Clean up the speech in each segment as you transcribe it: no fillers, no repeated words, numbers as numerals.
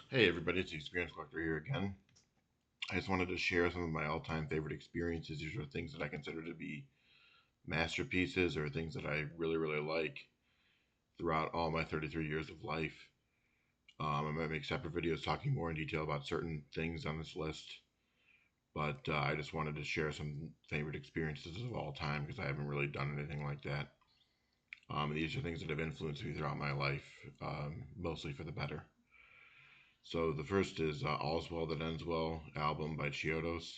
Hey everybody, it's the Experience Collector here again. I just wanted to share some of my all-time favorite experiences. These are things that I consider to be masterpieces or things that I really like throughout all my 33 years of life. I might make separate videos talking more in detail about certain things on this list, but I just wanted to share some favorite experiences of all time because I haven't really done anything like that. These are things that have influenced me throughout my life, mostly for the better. So the first is All's Well That Ends Well album by Chiodos.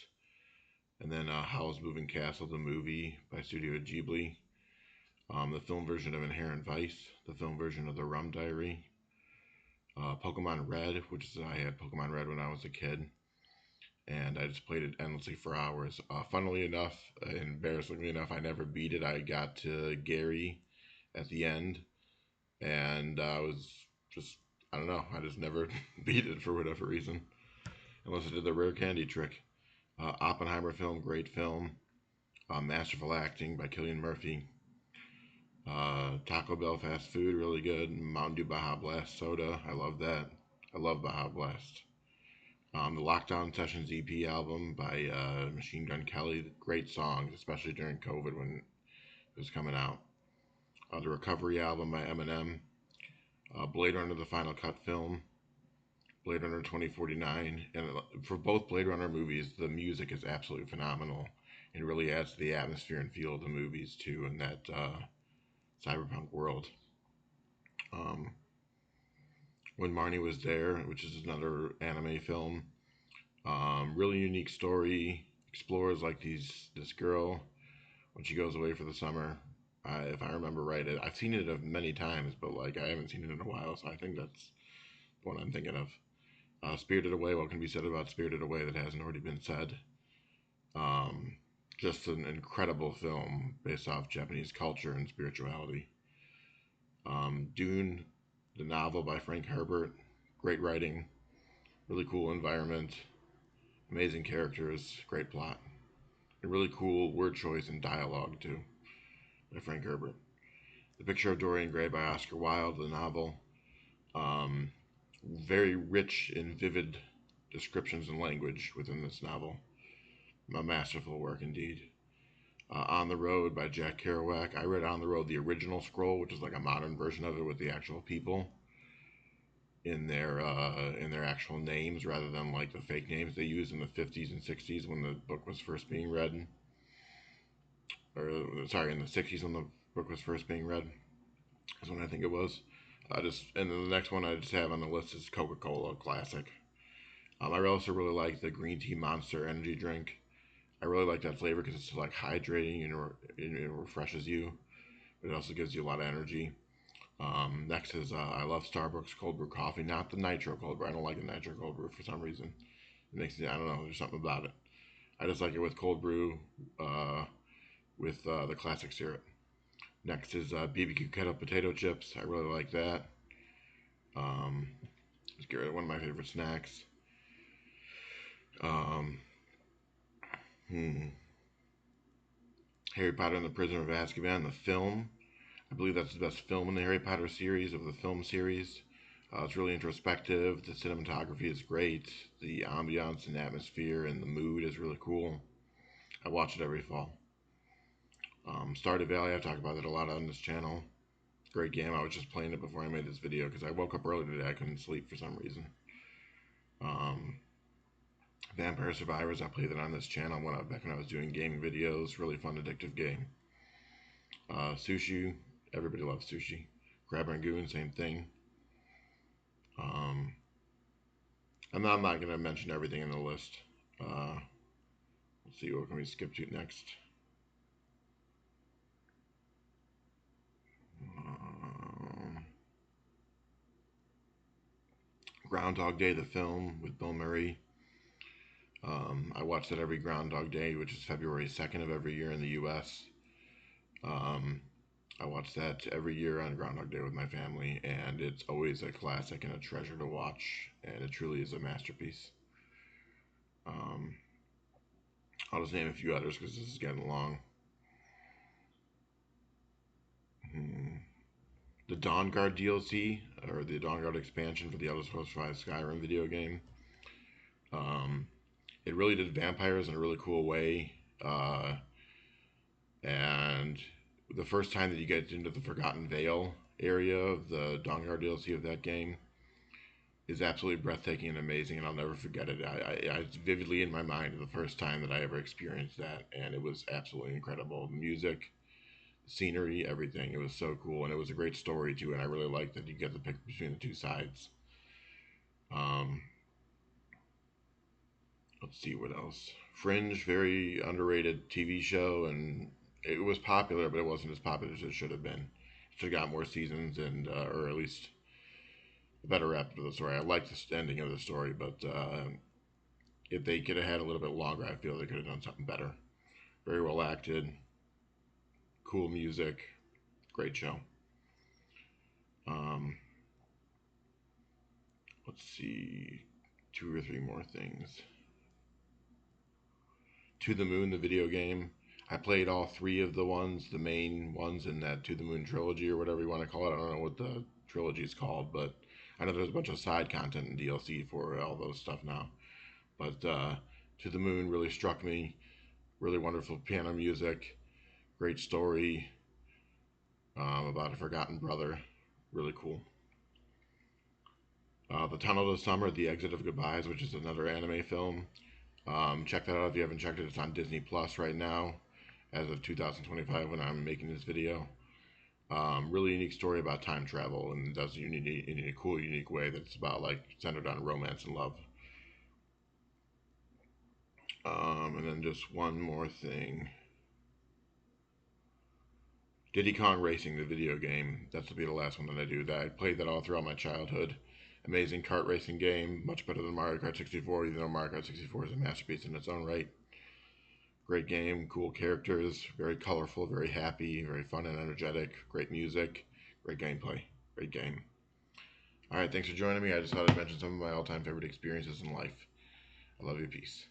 And then Howl's Moving Castle, the movie by Studio Ghibli. The film version of Inherent Vice, the film version of The Rum Diary. Pokemon Red, which is I had Pokemon Red when I was a kid, and I just played it endlessly for hours. Funnily enough, embarrassingly enough, I never beat it. I got to Gary at the end, and I was just I don't know. I just never beat it for whatever reason, unless I did the rare candy trick. Oppenheimer film, great film. Masterful acting by Cillian Murphy. Taco Bell fast food, really good. Mountain Dew Baja Blast soda, I love that. I love Baja Blast. The Lockdown Sessions EP album by Machine Gun Kelly, great songs, especially during COVID when it was coming out. The Recovery album by Eminem. Blade Runner: The Final Cut film. Blade Runner 2049, and for both Blade Runner movies, the music is absolutely phenomenal. It really adds to the atmosphere and feel of the movies too, in that cyberpunk world. Um, when Marnie Was There, which is another anime film. Really unique story. Explores like this girl when she goes away for the summer. If I remember right, I've seen it many times, but like I haven't seen it in a while, so I think that's the one I'm thinking of. Spirited Away. What can be said about Spirited Away that hasn't already been said? Um, just an incredible film based off Japanese culture and spirituality. Dune, the novel by Frank Herbert. Great writing, really cool environment, amazing characters, great plot, and really cool word choice and dialogue too by Frank Herbert. The Picture of Dorian Gray by Oscar Wilde, the novel. Um, Very rich and vivid descriptions and language within this novel. A masterful work indeed. On the Road by Jack Kerouac. I read On the Road, the original scroll, which is like a modern version of it with the actual people in their actual names rather than like the fake names they used in the 50s and 60s when the book was first being read, or sorry, in the 60s when the book was first being read. Is when I think it was. Just and then the next one I just have on the list is Coca-Cola Classic. I also really like the green tea Monster energy drink. I really like that flavor because it's like hydrating and it refreshes you, but it also gives you a lot of energy. Next is I love Starbucks cold brew coffee, not the nitro cold brew. I don't like the nitro cold brew for some reason. It makes me I don't know. There's something about it. I just like it with cold brew, uh, with the classic syrup. Next is BBQ kettle potato chips. I really like that. Um, let's get rid of one of my favorite snacks. Um, hmm, Harry Potter and the Prisoner of Azkaban, the film. I believe that's the best film in the Harry Potter series of the film series. It's really introspective. The cinematography is great. The ambiance and atmosphere and the mood is really cool. I watch it every fall. Stardew Valley, I talk about it a lot on this channel. Great game. I was just playing it before I made this video because I woke up early today. I couldn't sleep for some reason. Um, Vampire Survivors, I played that on this channel back when I was doing gaming videos. Really fun, addictive game. Sushi, everybody loves sushi. Crab Rangoon, same thing. Um, and I'm not going to mention everything in the list. Let's see, what can we skip to next? Um, Groundhog Day, the film with Bill Murray. I watch that every Groundhog Day, which is February 2nd of every year in the U.S. Um, I watch that every year on Groundhog Day with my family, and it's always a classic and a treasure to watch, and it truly is a masterpiece. Um, I'll just name a few others because this is getting long. Hmm. the Dawnguard DLC, or the Dawnguard expansion for the Elder Scrolls V Skyrim video game. Um, it really did vampires in a really cool way. And the first time that you get into the Forgotten Vale area of the Dawnguard DLC of that game is absolutely breathtaking and amazing, and I'll never forget it. It's vividly in my mind the first time that I ever experienced that, and it was absolutely incredible. The music, scenery, everything. It was so cool, and it was a great story too. And I really liked that you get to pick between the two sides. Um, let's see what else. Fringe, very underrated TV show, and it was popular, but it wasn't as popular as it should have been. It should have got more seasons, and or at least a better rep to the story. I liked the ending of the story, but if they could have had a little bit longer, I feel they could have done something better. Very well acted, cool music, great show. Um, let's see, two or three more things. To the Moon, the video game. I played all three of the ones, the main ones in that To the Moon trilogy or whatever you want to call it. I don't know what the trilogy is called, but I know there's a bunch of side content and DLC for all those stuff now. But To the Moon really struck me. Really wonderful piano music, great story about a forgotten brother. Really cool. The Tunnel to Summer, The Exit of Goodbyes, which is another anime film. Check that out if you haven't checked it. It's on Disney Plus right now, as of 2025 when I'm making this video. Really unique story about time travel, and does it in a cool, unique way that's about like centered on romance and love. And then just one more thing. Diddy Kong Racing, the video game. That's will be the last one that I do. That I played that all throughout my childhood. Amazing kart racing game, much better than Mario Kart 64, even though Mario Kart 64 is a masterpiece in its own right. Great game, cool characters, very colorful, very happy, very fun and energetic. Great music, great gameplay, great game. All right, thanks for joining me. I just thought I'd mention some of my all-time favorite experiences in life. I love you. Peace.